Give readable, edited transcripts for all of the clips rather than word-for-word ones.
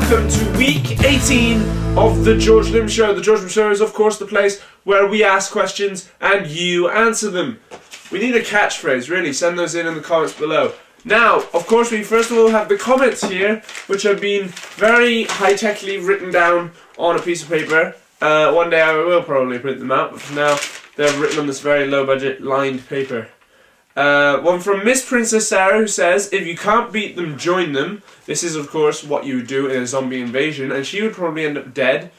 welcome to week 18 of the JorjLim Show. The JorjLim Show is, of course, the place where we ask questions and you answer them. We need a catchphrase, really. Send those in the comments below. Now, of course, we first of all have the comments here, which have been very high-techly written down on a piece of paper. One day I will probably print them out, but for now, they're written on this very low-budget lined paper. One from Miss Princess Sarah, who says, if you can't beat them, join them. This is, of course, what you would do in a zombie invasion, and she would probably end up dead.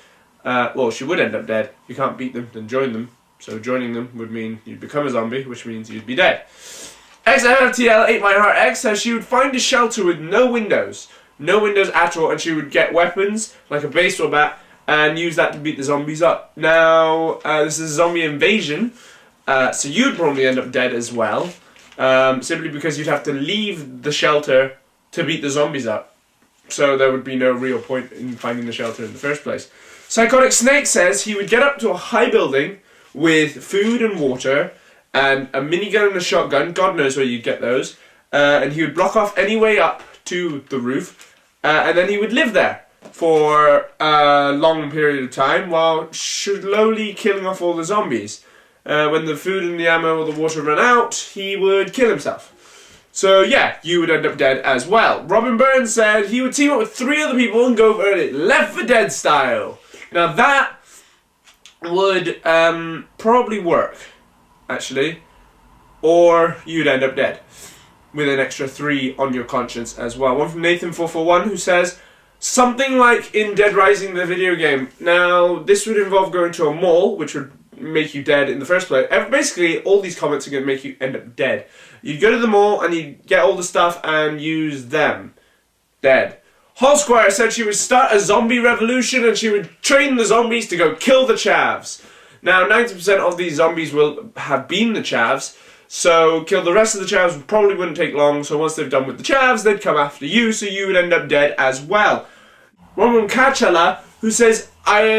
Well, she would end up dead. If you can't beat them, then join them. So joining them would mean you'd become a zombie, which means you'd be dead. XFTL 8MyHeartX says she would find a shelter with no windows. No windows at all, and she would get weapons, like a baseball bat, and use that to beat the zombies up. Now, this is a zombie invasion, so you'd probably end up dead as well. Simply because you'd have to leave the shelter to beat the zombies up. So there would be no real point in finding the shelter in the first place. Psychotic Snake says he would get up to a high building with food and water and a minigun and a shotgun. God knows where you'd get those. And he would block off any way up to the roof. And then he would live there for a long period of time while slowly killing off all the zombies. When the food and the ammo or the water run out, he would kill himself. So yeah, you would end up dead as well. Robin Burns said he would team up with 3 other people and go for it Left 4 Dead style. Now that would probably work, actually. Or you'd end up dead with an extra 3 on your conscience as well. One from Nathan441 who says, something like in Dead Rising, the video game. Now, this would involve going to a mall, which would make you dead in the first place. Basically, all these comments are going to make you end up dead. You go to the mall and you get all the stuff and use them. Dead. Hall Squire said she would start a zombie revolution and she would train the zombies to go kill the chavs. Now, 90% of these zombies will have been the chavs, so kill the rest of the chavs probably wouldn't take long, so once they've done with the chavs, they'd come after you, so you would end up dead as well. One from Kachala, who says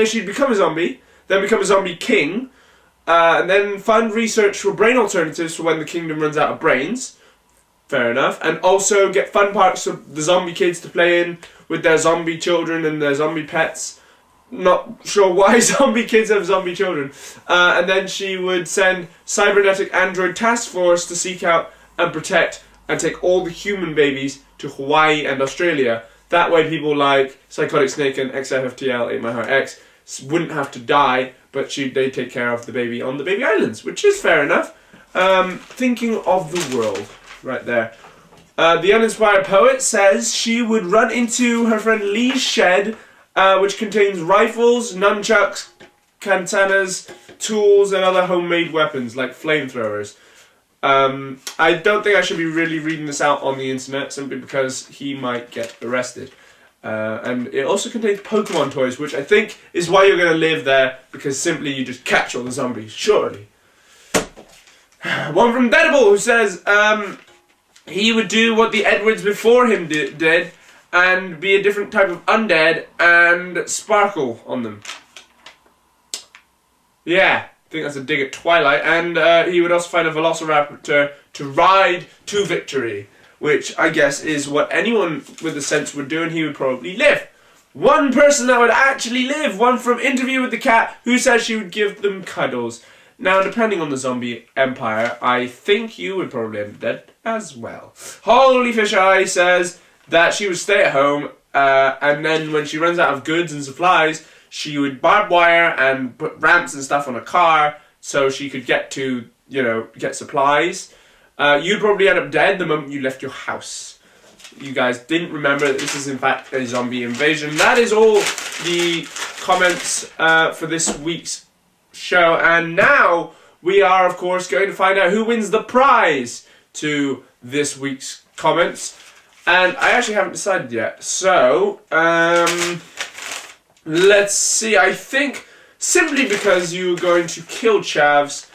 she'd become a zombie, then become a zombie king, and then fund research for brain alternatives for when the kingdom runs out of brains. Fair enough. And also get fun parks for the zombie kids to play in with their zombie children and their zombie pets. Not sure why zombie kids have zombie children. And then she would send cybernetic android task force to seek out and protect and take all the human babies to Hawaii and Australia. That way people like Psychotic Snake and XFFTL 8MyHeartX wouldn't have to die, but they'd take care of the baby on the baby islands, which is fair enough. Thinking of the world, right there. The Uninspired Poet says she would run into her friend Lee's shed, which contains rifles, nunchucks, katanas, tools, and other homemade weapons, like flamethrowers. I don't think I should be really reading this out on the internet, simply because he might get arrested. And it also contains Pokemon toys, which I think is why you're going to live there, because simply you just catch all the zombies, surely. One from Deadable, who says he would do what the Edwards before him did, and be a different type of undead and sparkle on them. Yeah, I think that's a dig at Twilight. And he would also find a Velociraptor to ride to victory, which I guess is what anyone with a sense would do, and he would probably live. One person that would actually live, one from Interview with the Cat, who says she would give them cuddles. Now, depending on the zombie empire, I think you would probably end up dead as well. Holy Fish Eye says that she would stay at home, and then when she runs out of goods and supplies, she would barbed wire and put ramps and stuff on a car so she could get to, get supplies. You'd probably end up dead the moment you left your house. You guys didn't remember that this is in fact a zombie invasion. That is all the comments for this week's show, and now we are of course going to find out who wins the prize to this week's comments, and I actually haven't decided yet. So let's see. I think simply because you're going to kill chavs,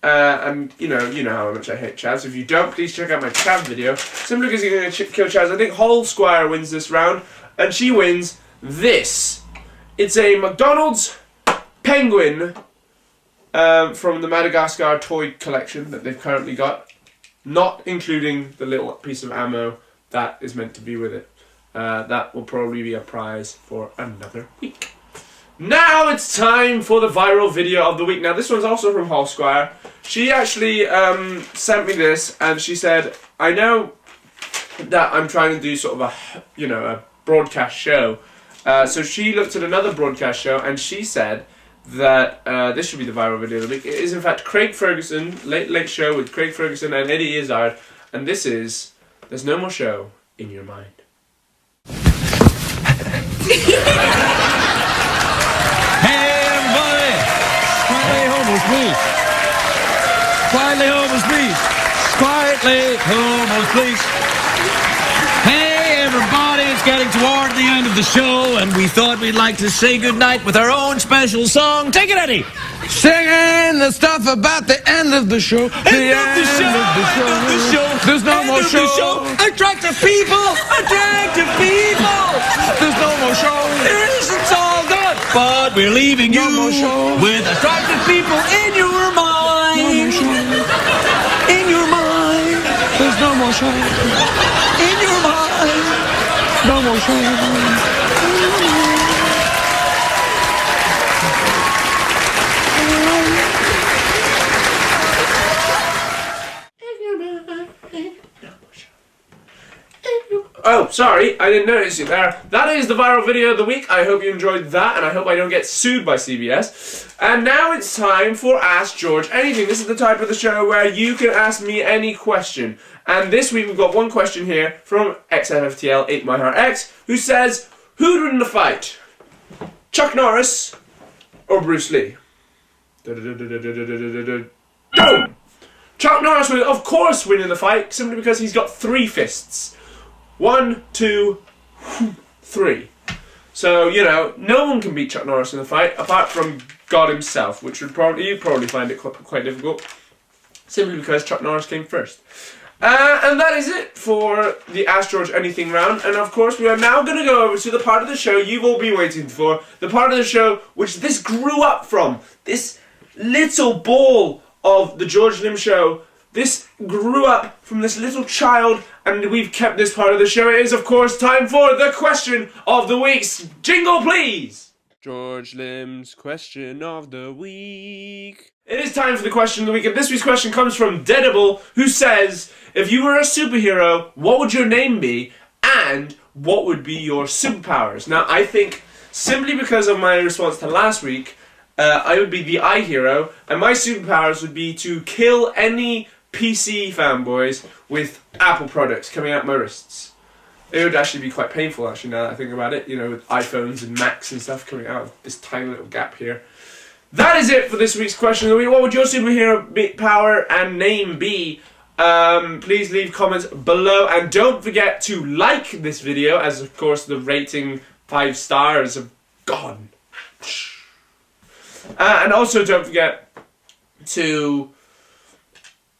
and you know how much I hate chavs. If you don't, please check out my chav video. Simply because you're going to kill chavs, I think Hall Squire wins this round, and she wins this. It's a McDonald's penguin from the Madagascar toy collection that they've currently got, not including the little piece of ammo that is meant to be with it. that will probably be a prize for another week. Now it's time for the viral video of the week. Now this one's also from Hall Squire. She actually sent me this, and she said, I know that I'm trying to do sort of a broadcast show. So she looked at another broadcast show, and she said that this should be the viral video of the week. It is in fact Craig Ferguson, Late Show with Craig Ferguson and Eddie Izzard, and this is There's No More Show in Your Mind. Quietly home with me. Quietly home with me. Hey everybody, it's getting toward the end of the show, and we thought we'd like to say goodnight with our own special song. Take it, Eddie. Singing the stuff about the end of the show. The End of the show. There's no more show. Attractive people. Attractive people. There's no more show. It's all done. But we're leaving No more you show. with attractive people in your mind. In your mind. There's no more show. In your mind. No more show. Oh, sorry, I didn't notice you there. That is the viral video of the week. I hope you enjoyed that, and I hope I don't get sued by CBS. And now it's time for Ask George Anything. This is the type of the show where you can ask me any question. And this week we've got one question here from XFFTL 8MyHeartX, who says, who'd win the fight? Chuck Norris or Bruce Lee? Boom! Chuck Norris will, of course, win in the fight, simply because he's got 3 fists. 1, 2, 3. So, no one can beat Chuck Norris in the fight, apart from God himself, which you'd probably find it quite difficult, simply because Chuck Norris came first. And that is it for the Ask George Anything round, and of course we are now going to go over to the part of the show you've all been waiting for, the part of the show which this grew up from, this little ball of the JorjLim Show. This grew up from this little child, and we've kept this part of the show. It is, of course, time for the question of the week's jingle, please. JorjLim's question of the week. It is time for the question of the week, and this week's question comes from Deadable, who says, if you were a superhero, what would your name be, and what would be your superpowers? Now, I think, simply because of my response to last week, I would be the eye hero, and my superpowers would be to kill any PC fanboys with Apple products coming out my wrists. It would actually be quite painful, actually, now that I think about it, with iPhones and Macs and stuff coming out of this tiny little gap here. That is it for this week's question of the week. What would your superhero power and name be? Please leave comments below, and don't forget to like this video, as of course the rating 5 stars have gone. And also don't forget to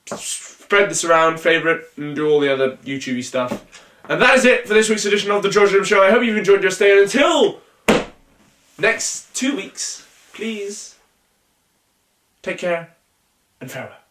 spread this around, favourite, and do all the other YouTube-y stuff. And that is it for this week's edition of the JorjLim Show. I hope you've enjoyed your stay, and until next 2 weeks, please take care and farewell.